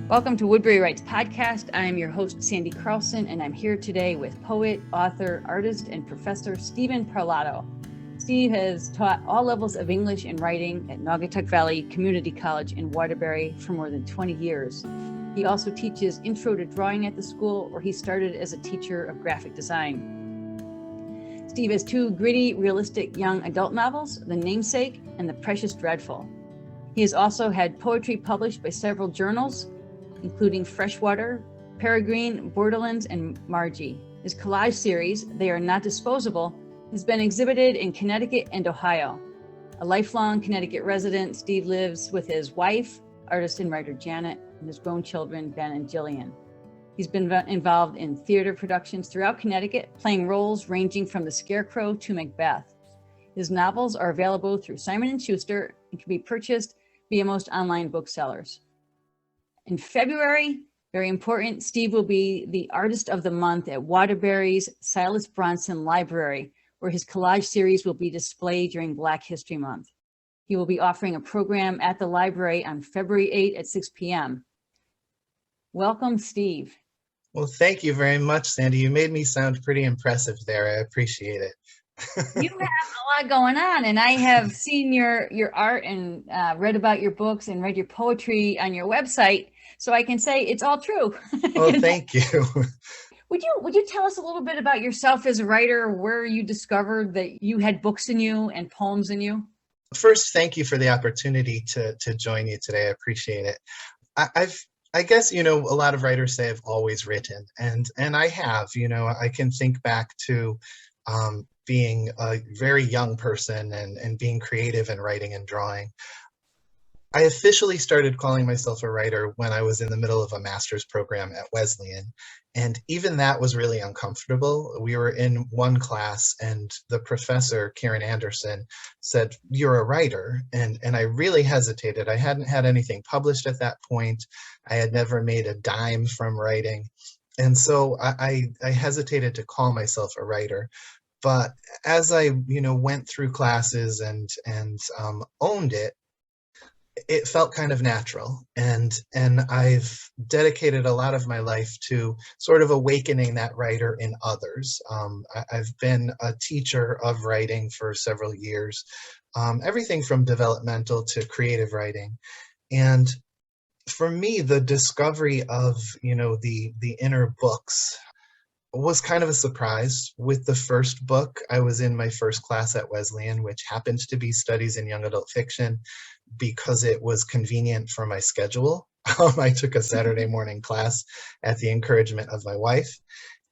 Welcome to Woodbury Writes Podcast. I'm your host, Sandy Carlson, and I'm here today with poet, author, artist, and professor Stephen Parlato. Steve has taught all levels of English and writing at Naugatuck Valley Community College in Waterbury for more than 20 years. He also teaches intro to drawing at the school, where he started as a teacher of graphic design. Steve has two gritty, realistic young adult novels, The Namesake and The Precious Dreadful. He has also had poetry published by several journals, including Freshwater, Peregrine, Borderlands, and Margie. His collage series, They Are Not Disposable, has been exhibited in Connecticut and Ohio. A lifelong Connecticut resident, Steve lives with his wife, artist and writer Janet, and his grown children, Ben and Jillian. He's been involved in theater productions throughout Connecticut, playing roles ranging from the Scarecrow to Macbeth. His novels are available through Simon Schuster and can be purchased via most online booksellers. In February, very important, Steve will be the Artist of the Month at Waterbury's Silas Bronson Library, where his collage series will be displayed during Black History Month. He will be offering a program at the library on February 8 at 6 p.m. Welcome, Steve. Well, thank you very much, Sandy. You made me sound pretty impressive there. I appreciate it. You have a lot going on, and I have seen your art and read about your books and read your poetry on your website, so I can say it's all true. Well, thank you. Would you tell us a little bit about yourself as a writer, where you discovered that you had books in you and poems in you? First, thank you for the opportunity to join you today. I appreciate it. I guess, a lot of writers say I've always written, and I have. I can think back to being a very young person and being creative in writing and drawing. I officially started calling myself a writer when I was in the middle of a master's program at Wesleyan. And even that was really uncomfortable. We were in one class and the professor, Karen Anderson, said, "You're a writer." And I really hesitated. I hadn't had anything published at that point. I had never made a dime from writing. And so I hesitated to call myself a writer. But as I, went through classes and owned it, it felt kind of natural. And I've dedicated a lot of my life to sort of awakening that writer in others. I've been a teacher of writing for several years, everything from developmental to creative writing. And for me, the discovery of, the inner books was kind of a surprise. With the first book, I was in my first class at Wesleyan, which happened to be Studies in Young Adult Fiction, because it was convenient for my schedule. I took a Saturday morning class at the encouragement of my wife,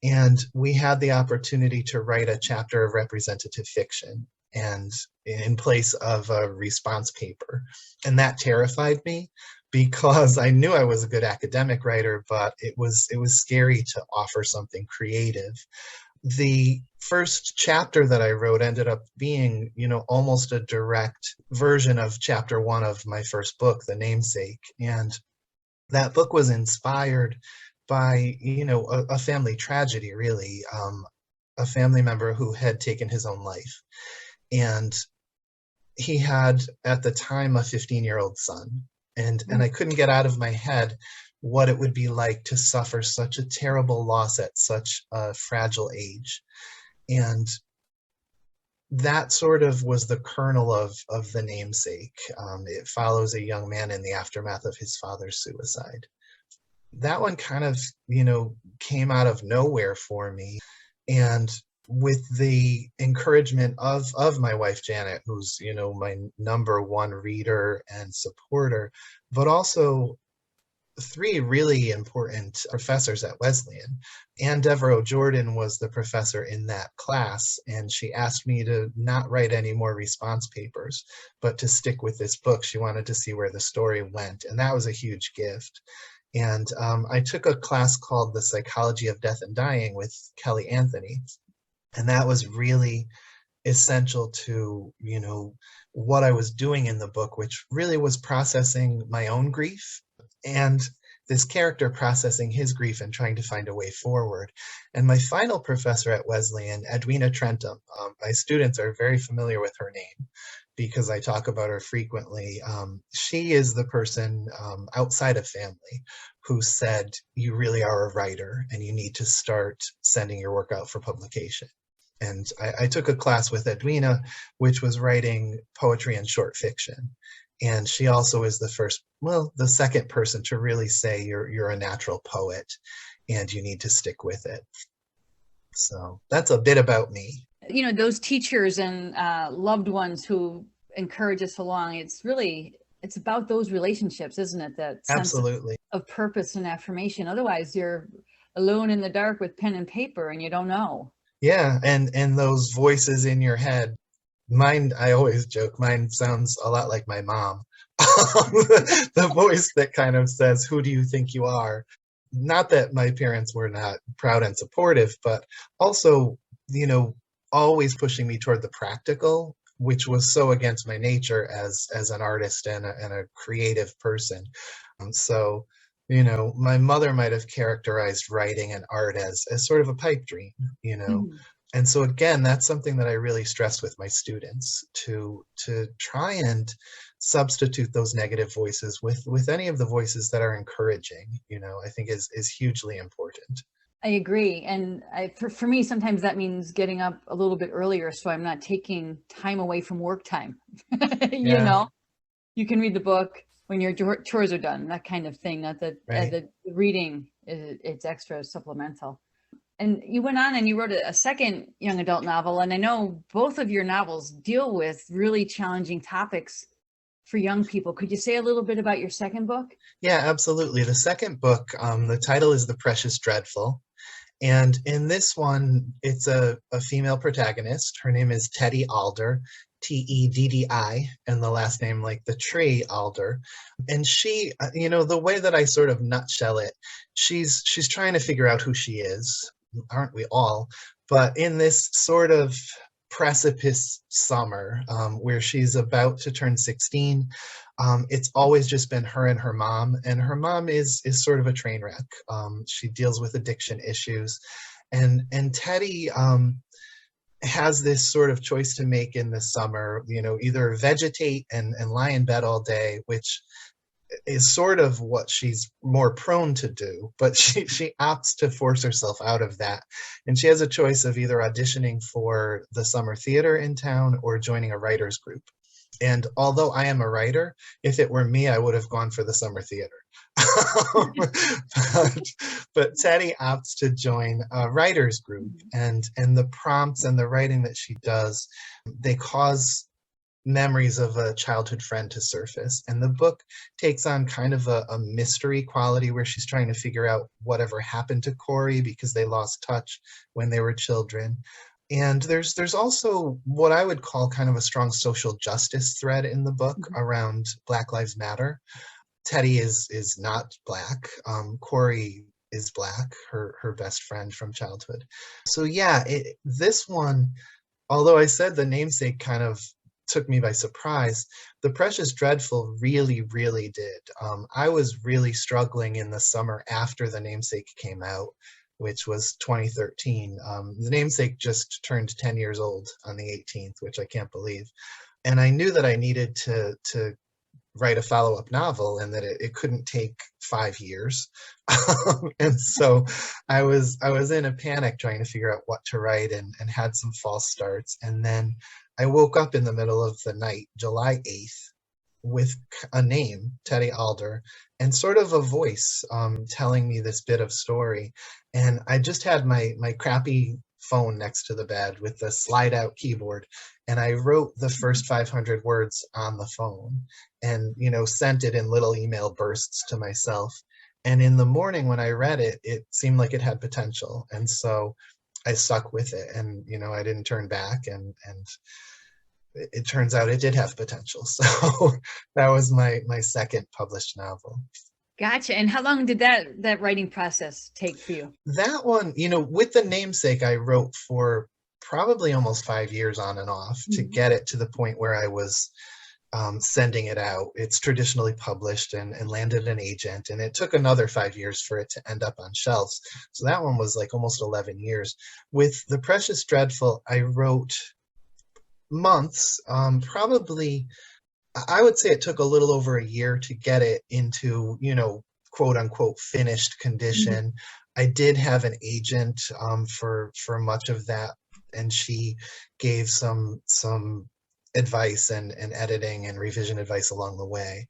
and we had the opportunity to write a chapter of representative fiction, and in place of a response paper. And that terrified me, because I knew I was a good academic writer, but it was scary to offer something creative. The first chapter that I wrote ended up being, almost a direct version of chapter 1 of my first book, The Namesake. And that book was inspired by, a family tragedy, really, a family member who had taken his own life. And he had, at the time, a 15-year-old son. And I couldn't get out of my head what it would be like to suffer such a terrible loss at such a fragile age. And that sort of was the kernel of The Namesake. It follows a young man in the aftermath of his father's suicide. That one kind of, came out of nowhere for me. And with the encouragement of my wife, Janet, who's, my number one reader and supporter, but also 3 really important professors at Wesleyan. Ann Devereaux Jordan was the professor in that class, and she asked me to not write any more response papers, but to stick with this book. She wanted to see where the story went, and that was a huge gift. And I took a class called The Psychology of Death and Dying with Kelly Anthony, and that was really essential to, what I was doing in the book, which really was processing my own grief and this character processing his grief and trying to find a way forward. And my final professor at Wesleyan, Edwina Trentum, my students are very familiar with her name because I talk about her frequently. She is the person outside of family who said, you really are a writer and you need to start sending your work out for publication. And I took a class with Edwina, which was writing poetry and short fiction. And she also is the second person to really say you're a natural poet and you need to stick with it. So that's a bit about me. You know, those teachers and loved ones who encourage us along, it's about those relationships, isn't it? That sense Absolutely. of purpose and affirmation. Otherwise, you're alone in the dark with pen and paper and you don't know. Yeah, and those voices in your head. Mine, I always joke, mine sounds a lot like my mom. The voice that kind of says, who do you think you are? Not that my parents were not proud and supportive, but also, always pushing me toward the practical, which was so against my nature as an artist and a creative person. So, my mother might have characterized writing and art as sort of a pipe dream, And so again, that's something that I really stress with my students, to try and substitute those negative voices with any of the voices that are encouraging, I think is hugely important. I agree. And for me, sometimes that means getting up a little bit earlier so I'm not taking time away from work time. You can read the book when your chores are done, that kind of thing. Not that Right. the reading, it's extra supplemental. And you went on and you wrote a second young adult novel. And I know both of your novels deal with really challenging topics for young people. Could you say a little bit about your second book? Yeah, absolutely. The second book, the title is The Precious Dreadful. And in this one, it's a female protagonist. Her name is Teddy Alder, Teddi, and the last name like the tree Alder. And she, the way that I sort of nutshell it, she's trying to figure out who she is, aren't we all? But in this sort of precipice summer, where she's about to turn 16, it's always just been her and her mom is sort of a train wreck. She deals with addiction issues, and Teddy has this sort of choice to make in the summer, either vegetate and lie in bed all day, which is sort of what she's more prone to do, but she opts to force herself out of that. And she has a choice of either auditioning for the summer theater in town or joining a writer's group. And although I am a writer, if it were me, I would have gone for the summer theater. but Teddy opts to join a writer's group, and the prompts and the writing that she does, they cause memories of a childhood friend to surface. And the book takes on kind of a mystery quality where she's trying to figure out whatever happened to Corey because they lost touch when they were children. And there's also what I would call kind of a strong social justice thread in the book around Black Lives Matter. Teddy is not Black. Corey is Black, her best friend from childhood. So yeah, this one, although I said the namesake kind of took me by surprise, The Precious Dreadful really, really did. I was really struggling in the summer after the namesake came out, which was 2013. The namesake just turned 10 years old on the 18th, which I can't believe. And I knew that I needed to write a follow-up novel and that it couldn't take 5 years. And so I was in a panic trying to figure out what to write and had some false starts. And then I woke up in the middle of the night, July 8th, with a name, Teddy Alder, and sort of a voice telling me this bit of story. And I just had my crappy phone next to the bed with the slide out keyboard, and I wrote the first 500 words on the phone and sent it in little email bursts to myself. And in the morning when I read it, it seemed like it had potential, and so I stuck with it, and I didn't turn back, and it turns out it did have potential. So that was my second published novel. Gotcha. And how long did that writing process take for you? That one, with the namesake, I wrote for probably almost 5 years on and off to get it to the point where I was sending it out. It's traditionally published and landed an agent, and it took another 5 years for it to end up on shelves. So that one was like almost 11 years. With The Precious Dreadful, I wrote months, probably. I would say it took a little over a year to get it into, quote unquote finished Mhm. condition. I did have an agent for much of that, and she gave some advice and editing and revision advice along the way.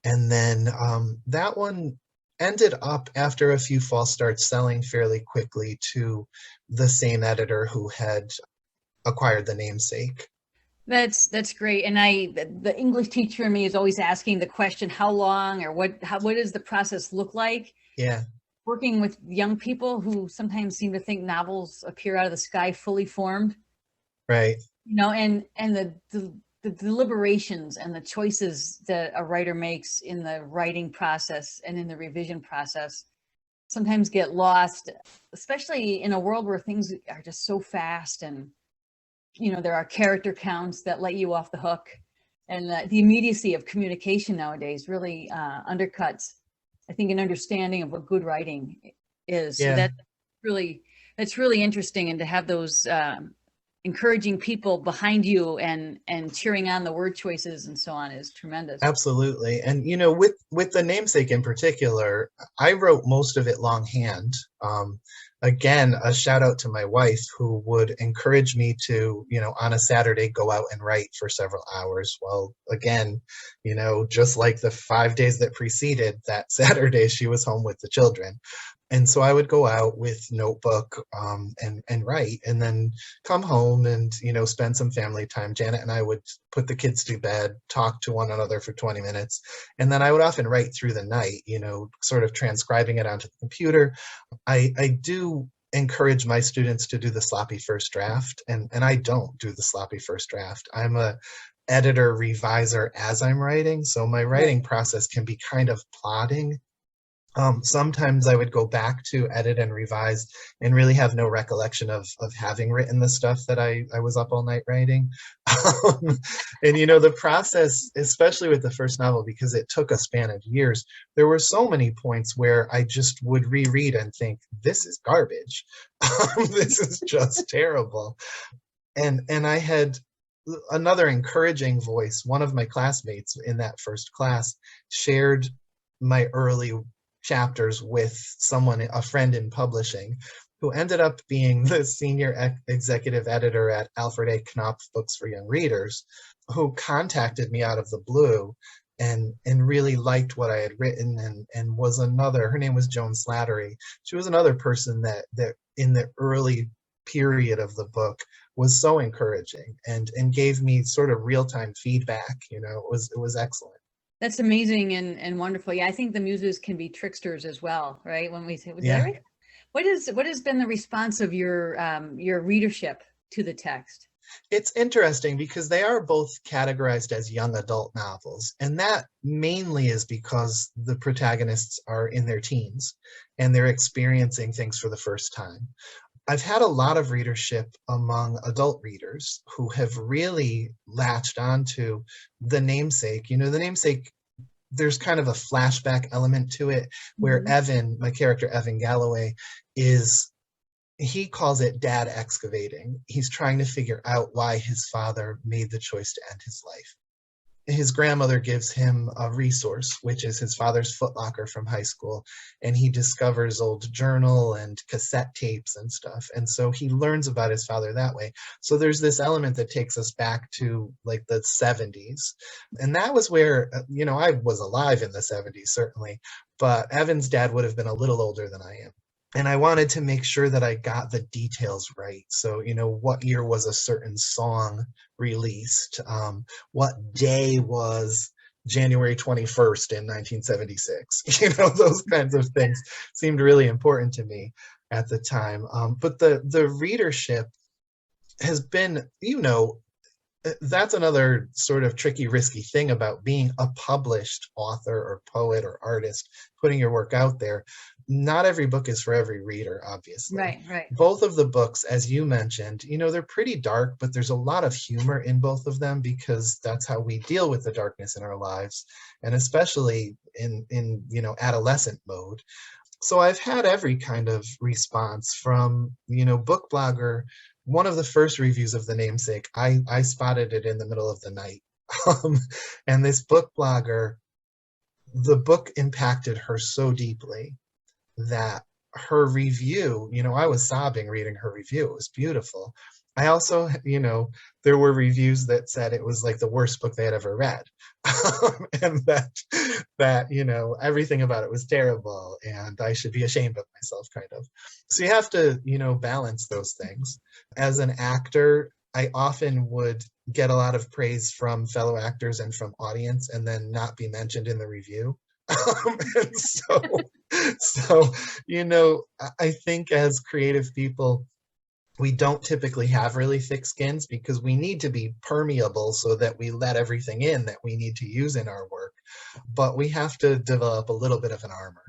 And then that one ended up, after a few false starts, selling fairly quickly to the same editor who had acquired the namesake. That's great. And the English teacher in me is always asking the question, how long or what does the process look like? Yeah, Working with young people who sometimes seem to think novels appear out of the sky fully formed, right. and the deliberations and the choices that a writer makes in the writing process and in the revision process sometimes get lost, especially in a world where things are just so fast, and there are character counts that let you off the hook, and the immediacy of communication nowadays really undercuts, I think, an understanding of what good writing is. So Yeah. really that's really interesting, and to have those encouraging people behind you and cheering on the word choices and so on is tremendous. Absolutely. And with the namesake in particular, I wrote most of it longhand. Again, a shout out to my wife, who would encourage me to, on a Saturday, go out and write for several hours. Well, again, just like the 5 days that preceded that Saturday, she was home with the children. And so I would go out with notebook, and write, and then come home and spend some family time. Janet and I would put the kids to bed, talk to one another for 20 minutes, and then I would often write through the night, sort of transcribing it onto the computer. I do encourage my students to do the sloppy first draft, and I don't do the sloppy first draft. I'm a editor reviser as I'm writing, so my Right. writing process can be kind of plodding. Sometimes I would go back to edit and revise and really have no recollection of having written the stuff that I was up all night writing. Um, and the process, especially with the first novel, because it took a span of years, there were so many points where I just would reread and think, this is garbage. This is just terrible. And I had another encouraging voice. One of my classmates in that first class shared my early chapters with someone, a friend in publishing, who ended up being the senior executive editor at Alfred A. Knopf Books for Young Readers, who contacted me out of the blue and really liked what I had written, and was another, her name was Joan Slattery. She was another person that in the early period of the book was so encouraging and gave me sort of real-time feedback. It was excellent. That's amazing and wonderful. Yeah, I think the muses can be tricksters as well, right? When we say, did I Yeah. read? What has been the response of your readership to the text? It's interesting because they are both categorized as young adult novels, and that mainly is because the protagonists are in their teens and they're experiencing things for the first time. I've had a lot of readership among adult readers who have really latched onto the namesake. The namesake, there's kind of a flashback element to it, where Mhm. Evan, my character Evan Galloway, is, he calls it dad excavating. He's trying to figure out why his father made the choice to end his life. His grandmother gives him a resource, which is his father's footlocker from high school, and he discovers old journal and cassette tapes and stuff. And so he learns about his father that way. So there's this element that takes us back to like the 70s. And that was where, I was alive in the 70s, certainly, but Evan's dad would have been a little older than I am. And I wanted to make sure that I got the details right. So, what year was a certain song released? What day was January 21st in 1976? Those kinds of things seemed really important to me at the time. But the readership has been, that's another sort of tricky, risky thing about being a published author or poet or artist, putting your work out there. Not every book is for every reader, obviously. Right, right. Both of the books, as you mentioned, they're pretty dark, but there's a lot of humor in both of them, because that's how we deal with the darkness in our lives, and especially in adolescent mode. So I've had every kind of response from, book blogger one of the first reviews of The Namesake, I spotted it in the middle of the night. Um, and this book blogger, the book impacted her so deeply that her review, I was sobbing reading her review. It was beautiful. I also, there were reviews that said it was like the worst book they had ever read. And that, everything about it was terrible and I should be ashamed of myself, kind of. So you have to, balance those things. As an actor, I often would get a lot of praise from fellow actors and from audience and then not be mentioned in the review. And so, I think as creative people, we don't typically have really thick skins because we need to be permeable so that we let everything in that we need to use in our work. But we have to develop a little bit of an armor.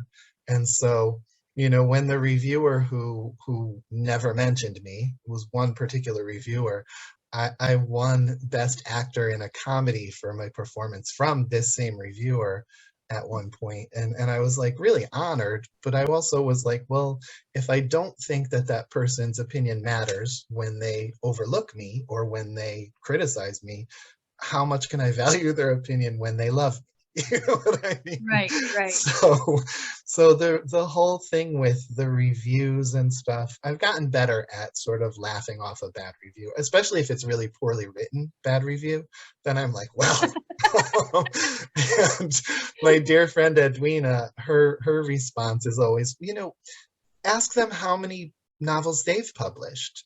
And so, when the reviewer who never mentioned me was one particular reviewer, I won Best Actor in a Comedy for my performance from this same reviewer at one point, and I was like really honored, but I also was like, well, if I don't think that person's opinion matters when they overlook me or when they criticize me, how much can I value their opinion when they love me? You know what I mean? Right. So the whole thing with the reviews and stuff, I've gotten better at sort of laughing off a bad review, especially if it's really poorly written bad review. Then I'm like, well. And my dear friend Edwina, her response is always, ask them how many novels they've published.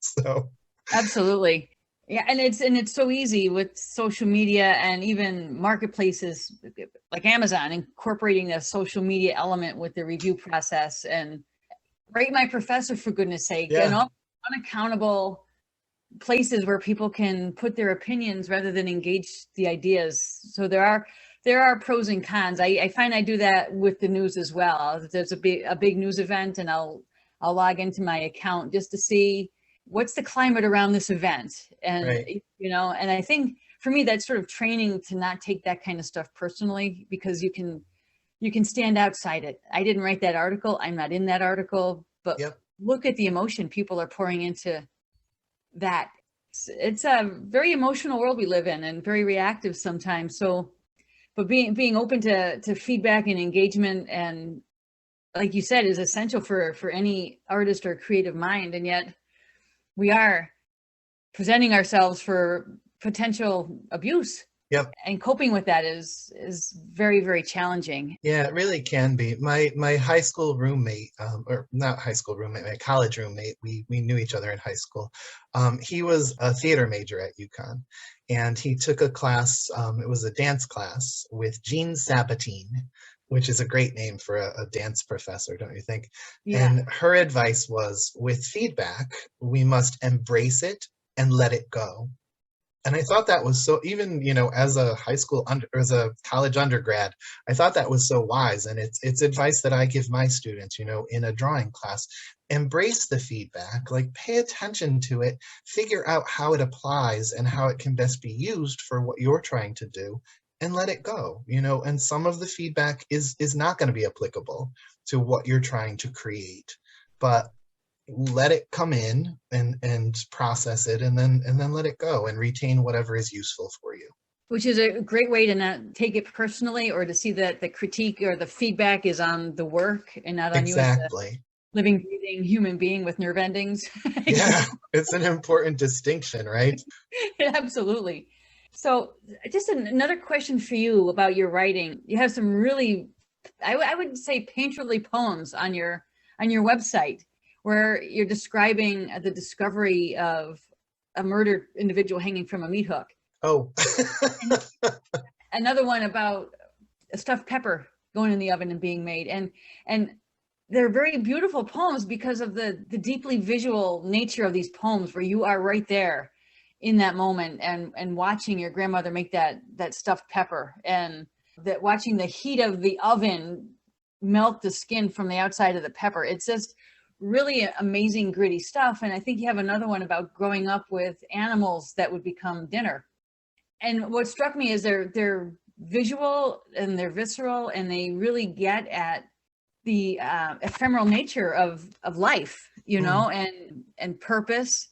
So Absolutely. Yeah, and it's so easy with social media and even marketplaces like Amazon incorporating the social media element with the review process. And Rate My Professor, for goodness sake, yeah. and all unaccountable places where people can put their opinions rather than engage the ideas. So there are pros and cons. I find I do that with the news as well. There's a big news event, and I'll log into my account just to see what's the climate around this event. And right. And I think for me that's sort of training to not take that kind of stuff personally, because you can stand outside it. I didn't write that article, I'm not in that article, but Yep. Look at the emotion people are pouring into that. It's a very emotional world we live in and very reactive sometimes. So, but being open to feedback and engagement, and like you said, is essential for any artist or creative mind. And yet we are presenting ourselves for potential abuse. Yep. And coping with that is very, very challenging. Yeah, it really can be. My high school roommate, or not high school roommate, my college roommate, we knew each other in high school. He was a theater major at UConn, and he took a class, it was a dance class with Jean Sabatine, which is a great name for a dance professor, don't you think? Yeah. And her advice was, with feedback, we must embrace it and let it go. And I thought that was so, even, as a as a college undergrad, I thought that was so wise. And it's advice that I give my students, in a drawing class. Embrace the feedback, like pay attention to it, figure out how it applies and how it can best be used for what you're trying to do, and let it go, and some of the feedback is not going to be applicable to what you're trying to create, but let it come in and process it, and then let it go and retain whatever is useful for you. Which is a great way to not take it personally, or to see that the critique or the feedback is on the work and not on Exactly. you as a living, breathing human being with nerve endings. Yeah, it's an important distinction, right? Absolutely. So just another question for you about your writing. You have some really, I would say, painterly poems on your website, where you're describing the discovery of a murdered individual hanging from a meat hook. Oh. Another one about a stuffed pepper going in the oven and being made. And they're very beautiful poems because of the deeply visual nature of these poems, where you are right there in that moment and watching your grandmother make that stuffed pepper, and that watching the heat of the oven melt the skin from the outside of the pepper. It's just really amazing, gritty stuff. And I think you have another one about growing up with animals that would become dinner. And what struck me is they're visual and they're visceral, and they really get at the ephemeral nature of life. you Mm. know, and purpose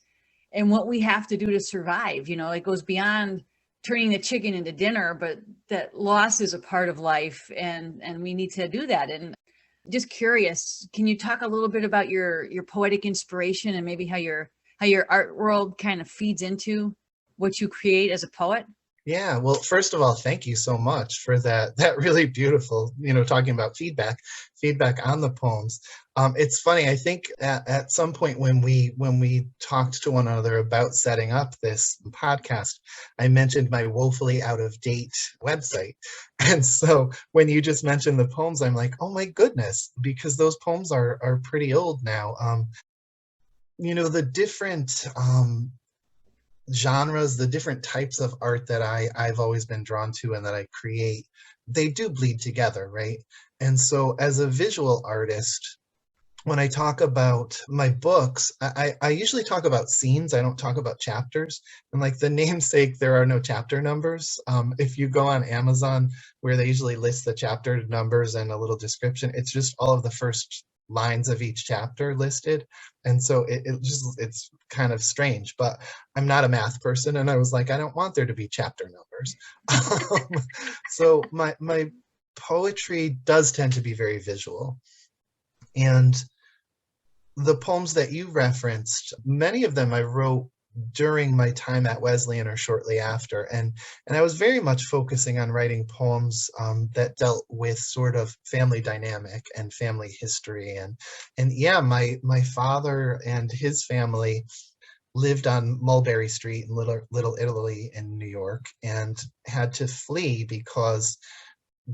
and what we have to do to survive. You know, it goes beyond turning the chicken into dinner, but that loss is a part of life, and we need to do that. And just curious, can you talk a little bit about your poetic inspiration and maybe how your art world kind of feeds into what you create as a poet? Yeah, well, first of all, thank you so much for that really beautiful, talking about feedback on the poems. It's funny, I think at some point when we talked to one another about setting up this podcast, I mentioned my woefully out of date website. And so when you just mentioned the poems, I'm like, oh my goodness, because those poems are pretty old now. The different genres, the different types of art that I've always been drawn to and that I create, they do bleed together, right? And so as a visual artist, when I talk about my books, I usually talk about scenes. I don't talk about chapters. And like the namesake, there are no chapter numbers. If you go on Amazon, where they usually list the chapter numbers and a little description, it's just all of the first lines of each chapter listed. And so it's kind of strange, but I'm not a math person. And I was like, I don't want there to be chapter numbers. So my poetry does tend to be very visual. And the poems that you referenced, many of them I wrote during my time at Wesleyan or shortly after, and I was very much focusing on writing poems that dealt with sort of family dynamic and family history, and yeah, my father and his family lived on Mulberry Street in Little Italy in New York, and had to flee because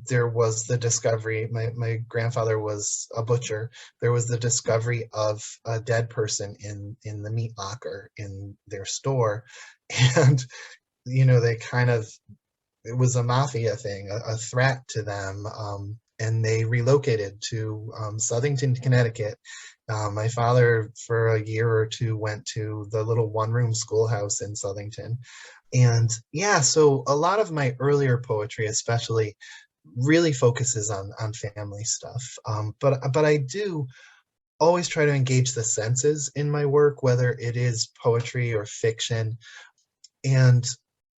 there was the discovery. My grandfather was a butcher. There was the discovery of a dead person in the meat locker in their store. And they kind of, it was a mafia thing, a threat to them. And they relocated to Southington, Connecticut. My father for a year or two went to the little one-room schoolhouse in Southington. And yeah, so a lot of my earlier poetry especially really focuses on family stuff. But I do always try to engage the senses in my work, whether it is poetry or fiction. And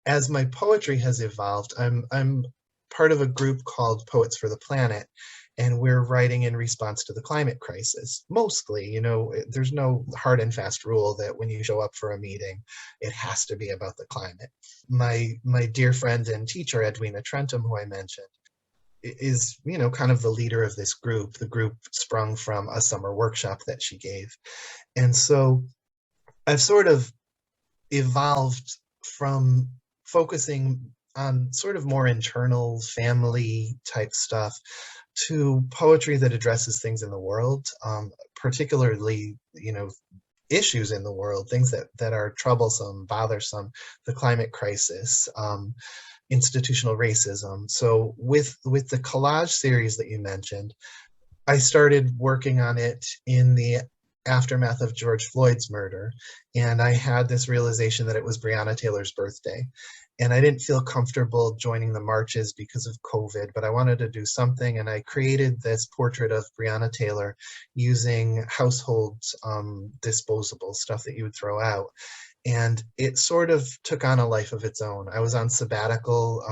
as my poetry has evolved, I'm part of a group called Poets for the Planet, and we're writing in response to the climate crisis. Mostly, there's no hard and fast rule that when you show up for a meeting, it has to be about the climate. My dear friend and teacher, Edwina Trentham, who I mentioned, is kind of the leader of this group. The group sprung from a summer workshop that she gave. And so I've sort of evolved from focusing on sort of more internal family type stuff to poetry that addresses things in the world, particularly issues in the world, things that are troublesome, bothersome, the climate crisis, institutional racism. So with the collage series that you mentioned, I started working on it in the aftermath of George Floyd's murder, and I had this realization that it was Breonna Taylor's birthday, and I didn't feel comfortable joining the marches because of COVID, but I wanted to do something, and I created this portrait of Breonna Taylor using household disposable stuff that you would throw out. And it sort of took on a life of its own. I was on sabbatical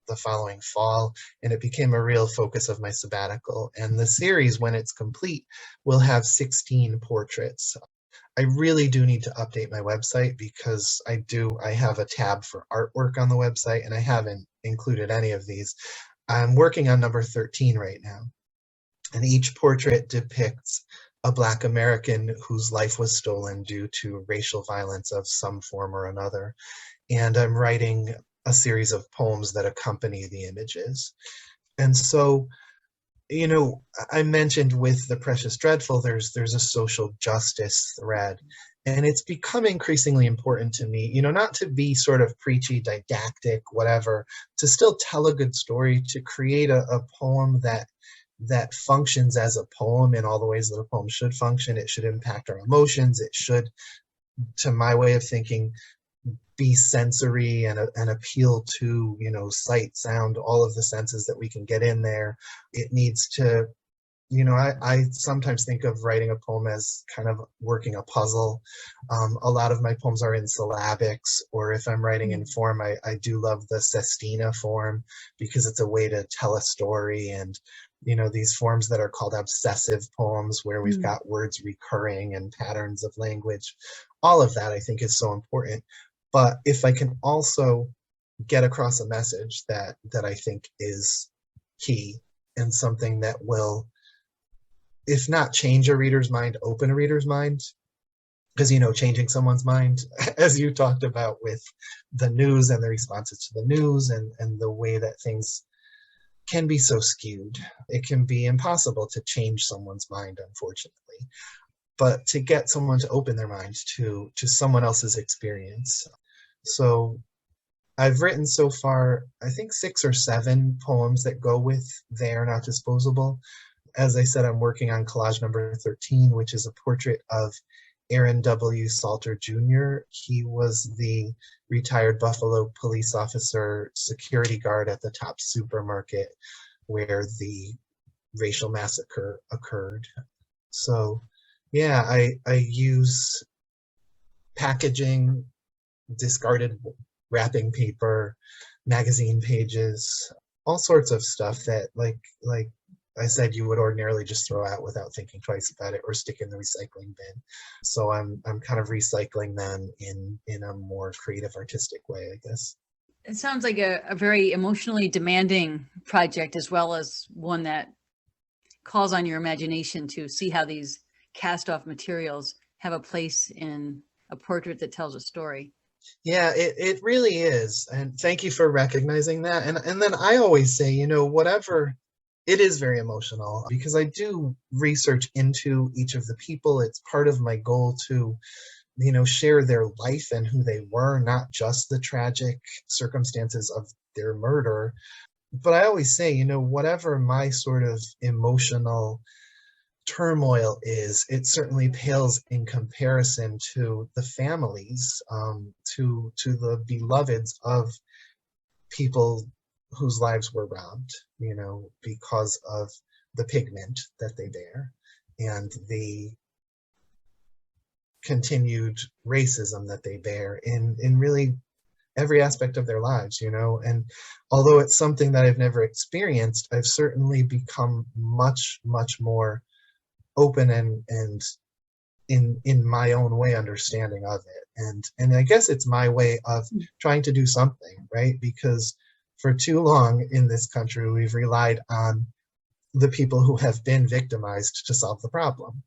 the following fall, and it became a real focus of my sabbatical. And the series, when it's complete, will have 16 portraits. I really do need to update my website because I have a tab for artwork on the website, and I haven't included any of these. I'm working on number 13 right now, and each portrait depicts a Black American whose life was stolen due to racial violence of some form or another. And I'm writing a series of poems that accompany the images. And so, I mentioned with The Precious Dreadful, there's a social justice thread. And it's become increasingly important to me, not to be sort of preachy, didactic, whatever, to still tell a good story, to create a poem that functions as a poem in all the ways that a poem should function. It should impact our emotions. It should, to my way of thinking, be sensory and appeal to, sight, sound, all of the senses that we can get in there. It needs to I sometimes think of writing a poem as kind of working a puzzle. A lot of my poems are in syllabics, or if I'm writing in form, I do love the sestina form because it's a way to tell a story. And, these forms that are called obsessive poems, where we've got words recurring and patterns of language, all of that I think is so important. But if I can also get across a message that I think is key, and something that will, if not change a reader's mind, open a reader's mind. Because, changing someone's mind, as you talked about with the news and the responses to the news, and the way that things can be so skewed, it can be impossible to change someone's mind, unfortunately. But to get someone to open their mind to someone else's experience. So I've written so far, I think 6 or 7 poems that go with They Are Not Disposable. As I said, I'm working on collage number 13, which is a portrait of Aaron W. Salter Jr. He was the retired Buffalo police officer, security guard at the Top supermarket where the racial massacre occurred. So yeah, I use packaging, discarded wrapping paper, magazine pages, all sorts of stuff that, like I said, you would ordinarily just throw out without thinking twice about it, or stick in the recycling bin. So I'm kind of recycling them in a more creative, artistic way, I guess. It sounds like a very emotionally demanding project, as well as one that calls on your imagination to see how these cast off materials have a place in a portrait that tells a story. Yeah, it really is. And thank you for recognizing that. And then I always say, whatever, it is very emotional because I do research into each of the people. It's part of my goal to, share their life and who they were, not just the tragic circumstances of their murder. But I always say, whatever my sort of emotional turmoil is, it certainly pales in comparison to the families, to the beloveds of people whose lives were robbed, because of the pigment that they bear and the continued racism that they bear in really every aspect of their lives, and although it's something that I've never experienced, I've certainly become much, much more open and in my own way understanding of it. And I guess it's my way of trying to do something, right? Because for too long in this country, we've relied on the people who have been victimized to solve the problem.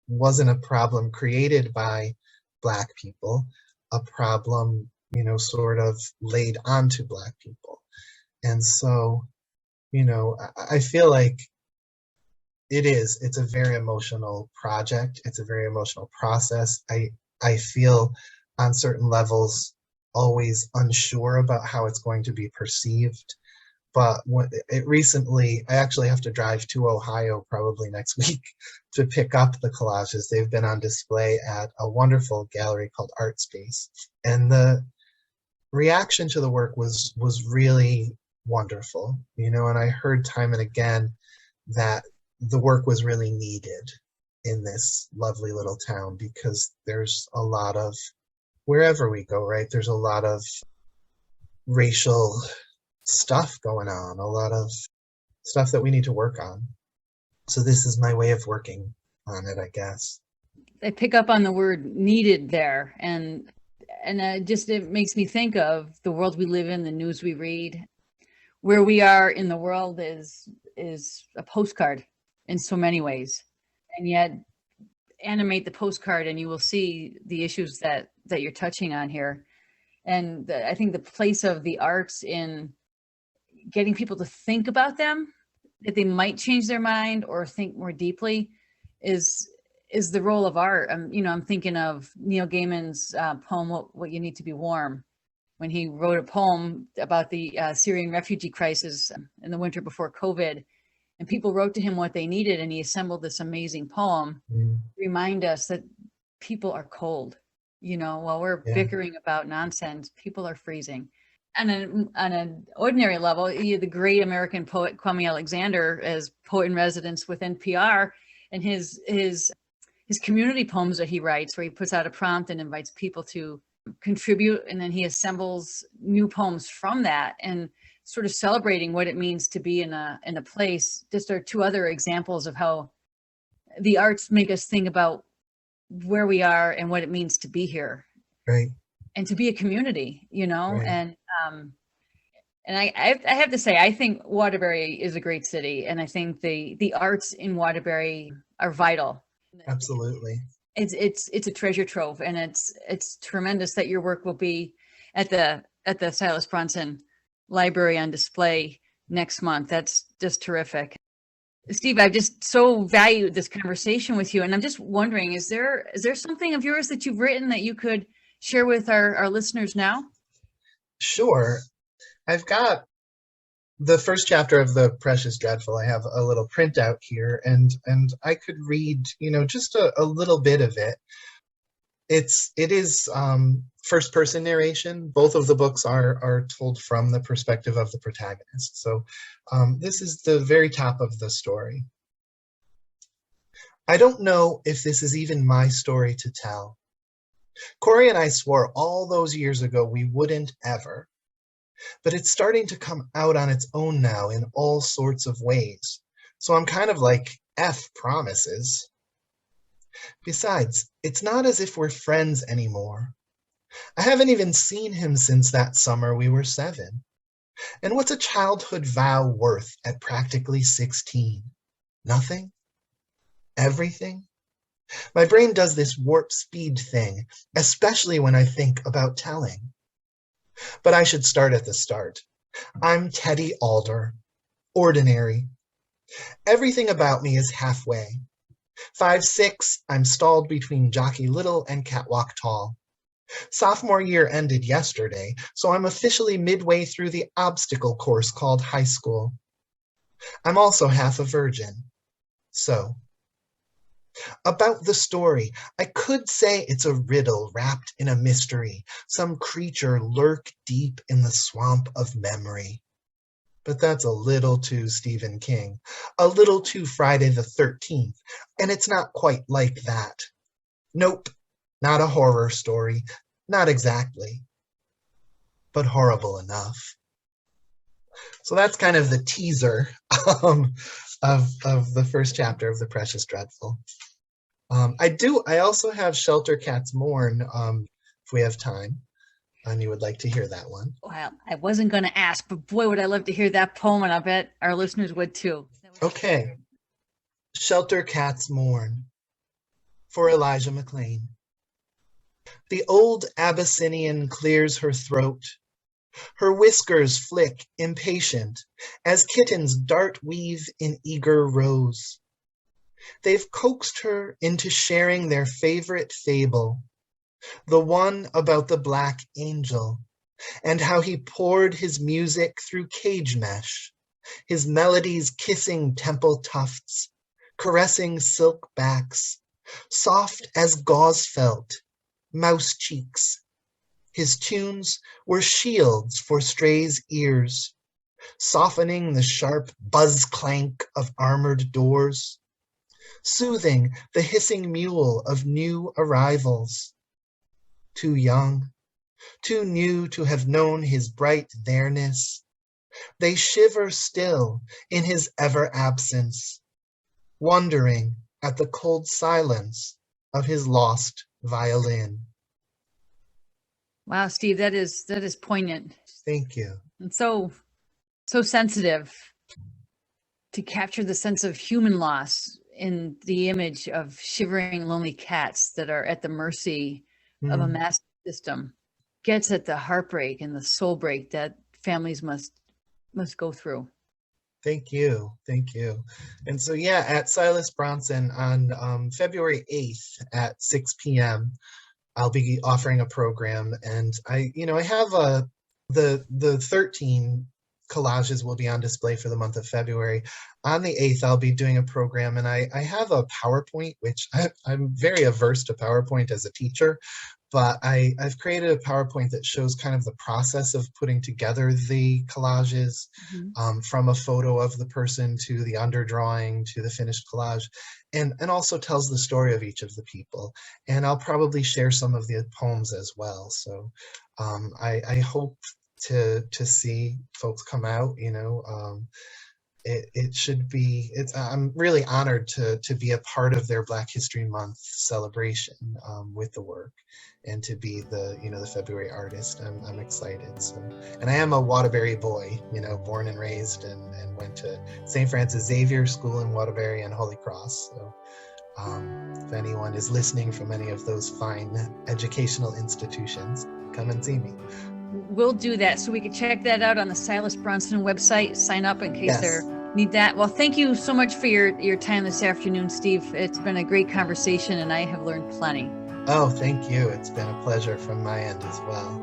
It wasn't a problem created by Black people, a problem, sort of laid onto Black people. And so, I feel like it's a very emotional project. It's a very emotional process. I feel on certain levels always unsure about how it's going to be perceived. But I actually have to drive to Ohio probably next week to pick up the collages. They've been on display at a wonderful gallery called Art Space. And the reaction to the work was really wonderful, and I heard time and again that the work was really needed in this lovely little town because there's a lot of, wherever we go, right, there's a lot of racial stuff going on, a lot of stuff that we need to work on. So this is my way of working on it, I guess. I pick up on the word needed there, and it makes me think of the world we live in, the news we read. Where we are in the world is a postcard in so many ways, and yet animate the postcard and you will see the issues that you're touching on here. And I think the place of the arts in getting people to think about them, that they might change their mind or think more deeply, is the role of art. I'm thinking of Neil Gaiman's poem, What You Need to Be Warm, when he wrote a poem about the Syrian refugee crisis in the winter before COVID. And people wrote to him what they needed, and he assembled this amazing poem to remind us that people are cold. While we're bickering about nonsense, people are freezing. on an ordinary level, the great American poet Kwame Alexander, as poet in residence with NPR, and his community poems that he writes, where he puts out a prompt and invites people to contribute, and then he assembles new poems from that, and sort of celebrating what it means to be in a place. Just are two other examples of how the arts make us think about where we are and what it means to be here, Right. and to be a community, Right. and I have to say, I think Waterbury is a great city, and I think the arts in Waterbury are vital. Absolutely. It's a treasure trove, and it's tremendous that your work will be at the Silas Bronson Library on display next month. That's just terrific. Steve, I've just so valued this conversation with you, and I'm just wondering, is there something of yours that you've written that you could share with our listeners now? Sure. I've got the first chapter of The Precious Dreadful. I have a little printout here, and I could read, just a little bit of it. It is first person narration. Both of the books are told from the perspective of the protagonist. So this is the very top of the story. I don't know if this is even my story to tell. Corey and I swore all those years ago we wouldn't ever. But it's starting to come out on its own now in all sorts of ways. So I'm kind of like, F promises. Besides, it's not as if we're friends anymore. I haven't even seen him since that summer we were 7. And what's a childhood vow worth at practically 16? Nothing? Everything? My brain does this warp speed thing, especially when I think about telling. But I should start at the start. I'm Teddy Alder, ordinary. Everything about me is halfway. 5'6", I'm stalled between Jockey Little and Catwalk Tall. Sophomore year ended yesterday, so I'm officially midway through the obstacle course called high school. I'm also half a virgin. So, about the story, I could say it's a riddle wrapped in a mystery, some creature lurk deep in the swamp of memory. But that's a little too Stephen King, a little too Friday the 13th, and it's not quite like that. Nope, not a horror story, not exactly, but horrible enough. So that's kind of the teaser of the first chapter of The Precious Dreadful. I also have Shelter Cats Mourn, if we have time, and you would like to hear that one. Well, I wasn't going to ask, but boy, would I love to hear that poem, and I bet our listeners would too. Okay. Shelter Cats Mourn, for Elijah McLean. The old Abyssinian clears her throat. Her whiskers flick impatient as kittens dart weave in eager rows. They've coaxed her into sharing their favorite fable, the one about the black angel, and how he poured his music through cage mesh, his melodies kissing temple tufts, caressing silk backs, soft as gauze felt, mouse cheeks. His tunes were shields for strays' ears, softening the sharp buzz clank of armored doors, soothing the hissing mule of new arrivals. Too young, too new to have known his bright there-ness, they shiver still in his ever-absence, wondering at the cold silence of his lost violin. Wow, Steve, that is poignant. Thank you. And so sensitive to capture the sense of human loss in the image of shivering, lonely cats that are at the mercy of a mass system. Gets at the heartbreak and the soul break that families must go through. Thank you. And so, yeah, at Silas Bronson on February 8th at 6 p.m., I'll be offering a program, and I have the 13 collages will be on display for the month of February. On the 8th, I'll be doing a program, and I have a PowerPoint, which I'm very averse to PowerPoint as a teacher, but I've created a PowerPoint that shows kind of the process of putting together the collages, from a photo of the person to the underdrawing to the finished collage, and also tells the story of each of the people. And I'll probably share some of the poems as well. So I hope to see folks come out, it should be, I'm really honored to be a part of their Black History Month celebration with the work, and to be the February artist. I'm excited. So, and I am a Waterbury boy, born and raised, and went to St. Francis Xavier School in Waterbury and Holy Cross. So if anyone is listening from any of those fine educational institutions, come and see me. We'll do that, so we can check that out on the Silas Bronson website. Sign up in case they need that. Well, thank you so much for your time this afternoon, Steve. It's been a great conversation, and I have learned plenty. Oh, thank you. It's been a pleasure from my end as well.